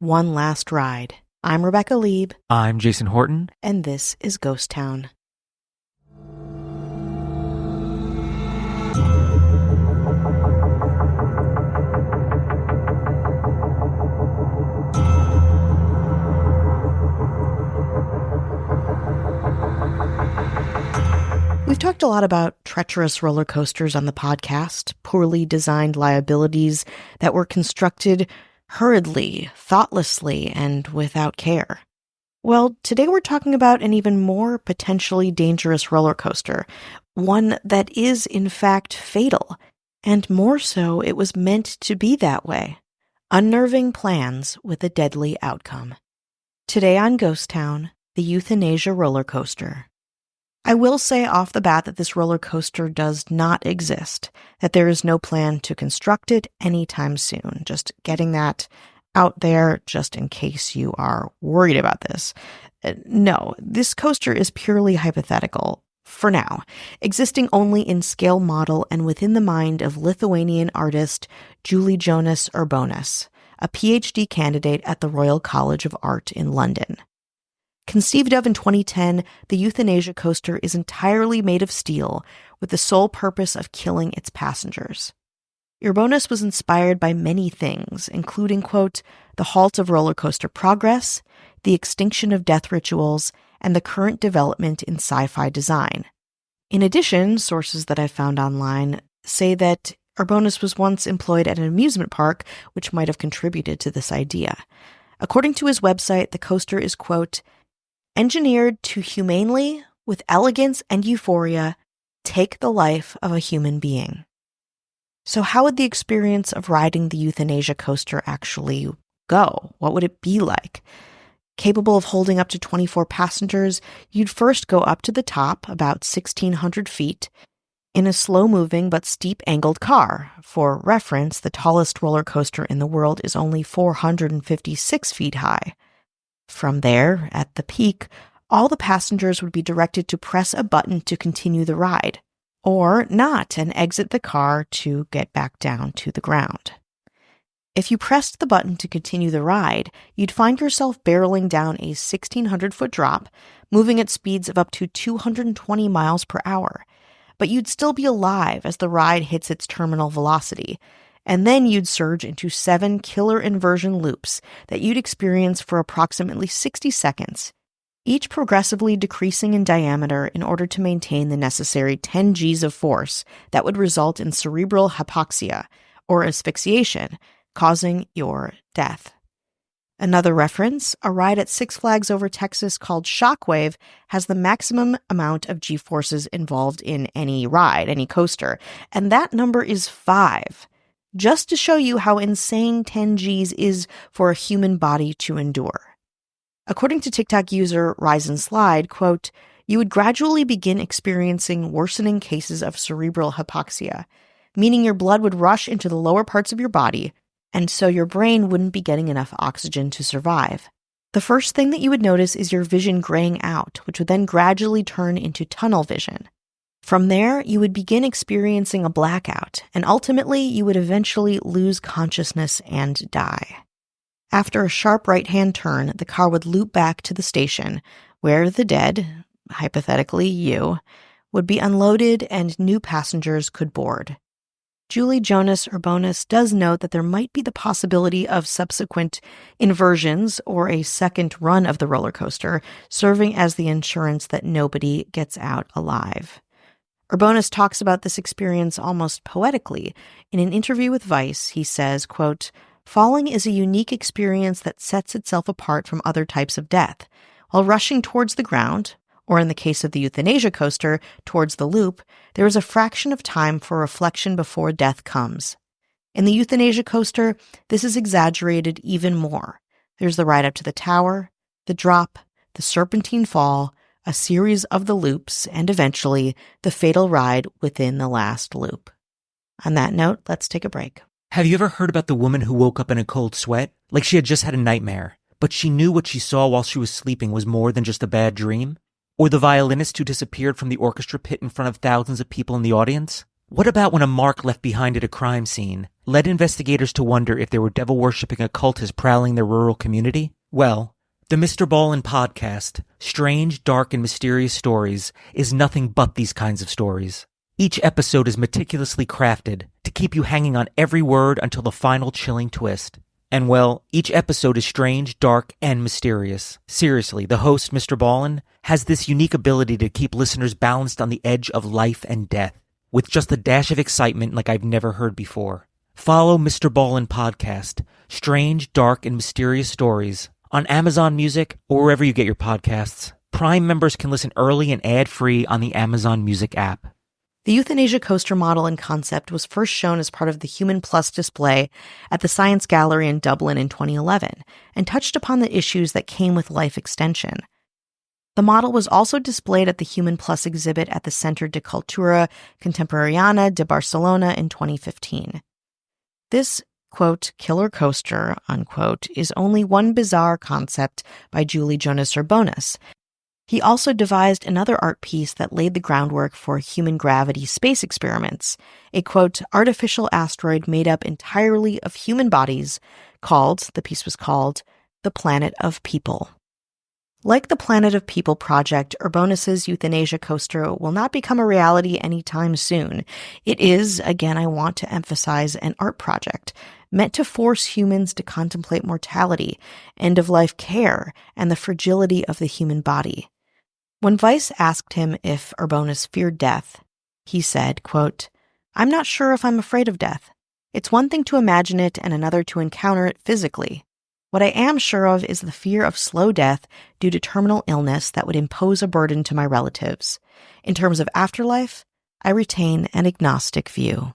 One Last Ride. I'm Rebecca Lieb. I'm Jason Horton. And this is Ghost Town. We've talked a lot about treacherous roller coasters on the podcast, poorly designed liabilities that were constructed hurriedly, thoughtlessly, and without care. Well, today we're talking about an even more potentially dangerous roller coaster, one that is in fact fatal, and more so it was meant to be that way. Unnerving plans with a deadly outcome. Today on Ghost Town, the Euthanasia roller coaster. I will say off the bat that this roller coaster does not exist, that there is no plan to construct it anytime soon. Just getting that out there just in case you are worried about this. No, this coaster is purely hypothetical, for now, existing only in scale model and within the mind of Lithuanian artist Julie Jonas Urbonas, a PhD candidate at the Royal College of Art in London. Conceived of in 2010, the Euthanasia coaster is entirely made of steel with the sole purpose of killing its passengers. Urbonas was inspired by many things, including, quote, the halt of roller coaster progress, the extinction of death rituals, and the current development in sci-fi design. In addition, sources that I found online say that Urbonas was once employed at an amusement park, which might have contributed to this idea. According to his website, the coaster is, quote, engineered to humanely, with elegance and euphoria, take the life of a human being. So how would the experience of riding the Euthanasia coaster actually go? What would it be like? Capable of holding up to 24 passengers, you'd first go up to the top, about 1,600 feet, in a slow-moving but steep-angled car. For reference, the tallest roller coaster in the world is only 456 feet high. From there, at the peak, all the passengers would be directed to press a button to continue the ride, or not and exit the car to get back down to the ground. If you pressed the button to continue the ride, you'd find yourself barreling down a 1,600-foot drop, moving at speeds of up to 220 miles per hour. But you'd still be alive as the ride hits its terminal velocity, and then you'd surge into 7 killer inversion loops that you'd experience for approximately 60 seconds, each progressively decreasing in diameter in order to maintain the necessary 10 Gs of force that would result in cerebral hypoxia, or asphyxiation, causing your death. Another reference, a ride at Six Flags Over Texas called Shockwave has the maximum amount of G-forces involved in any ride, any coaster, and that number is 5. Just to show you how insane 10 Gs is for a human body to endure. According to TikTok user Rise and Slide, quote, you would gradually begin experiencing worsening cases of cerebral hypoxia, meaning your blood would rush into the lower parts of your body, and so your brain wouldn't be getting enough oxygen to survive. The first thing that you would notice is your vision graying out, which would then gradually turn into tunnel vision. From there, you would begin experiencing a blackout, and ultimately you would eventually lose consciousness and die. After a sharp right-hand turn, the car would loop back to the station, where the dead, hypothetically you, would be unloaded and new passengers could board. Julie Jonas Urbonas does note that there might be the possibility of subsequent inversions or a second run of the roller coaster, serving as the insurance that nobody gets out alive. Urbonas talks about this experience almost poetically. In an interview with Vice, he says, quote, falling is a unique experience that sets itself apart from other types of death. While rushing towards the ground, or in the case of the Euthanasia coaster, towards the loop, there is a fraction of time for reflection before death comes. In the Euthanasia coaster, this is exaggerated even more. There's the ride up to the tower, the drop, the serpentine fall, a series of the loops, and eventually the fatal ride within the last loop. On that note, let's take a break. Have you ever heard about the woman who woke up in a cold sweat? Like she had just had a nightmare, but she knew what she saw while she was sleeping was more than just a bad dream? Or the violinist who disappeared from the orchestra pit in front of thousands of people in the audience? What about when a mark left behind at a crime scene led investigators to wonder if there were devil-worshipping occultists prowling their rural community? Well, the Mr. Ballin podcast, Strange, Dark, and Mysterious Stories, is nothing but these kinds of stories. Each episode is meticulously crafted to keep you hanging on every word until the final chilling twist. And well, each episode is strange, dark, and mysterious. Seriously, the host, Mr. Ballin, has this unique ability to keep listeners balanced on the edge of life and death, with just a dash of excitement like I've never heard before. Follow Mr. Ballin podcast, Strange, Dark, and Mysterious Stories, on Amazon Music or wherever you get your podcasts. Prime members can listen early and ad-free on the Amazon Music app. The euthanasia coaster model and concept was first shown as part of the Human Plus display at the Science Gallery in Dublin in 2011 and touched upon the issues that came with life extension. The model was also displayed at the Human Plus exhibit at the Centre de Cultura Contemporània de Barcelona in 2015. This, quote, killer coaster, unquote, is only one bizarre concept by Julie Jonas Urbonas. He also devised another art piece that laid the groundwork for human gravity space experiments, a, quote, artificial asteroid made up entirely of human bodies the piece was called, The Planet of People. Like the Planet of People project, Urbonas' euthanasia coaster will not become a reality anytime soon. It is, again, I want to emphasize, an art project meant to force humans to contemplate mortality, end-of-life care, and the fragility of the human body. When Vice asked him if Urbonas feared death, he said, quote, I'm not sure if I'm afraid of death. It's one thing to imagine it and another to encounter it physically. What I am sure of is the fear of slow death due to terminal illness that would impose a burden to my relatives. In terms of afterlife, I retain an agnostic view.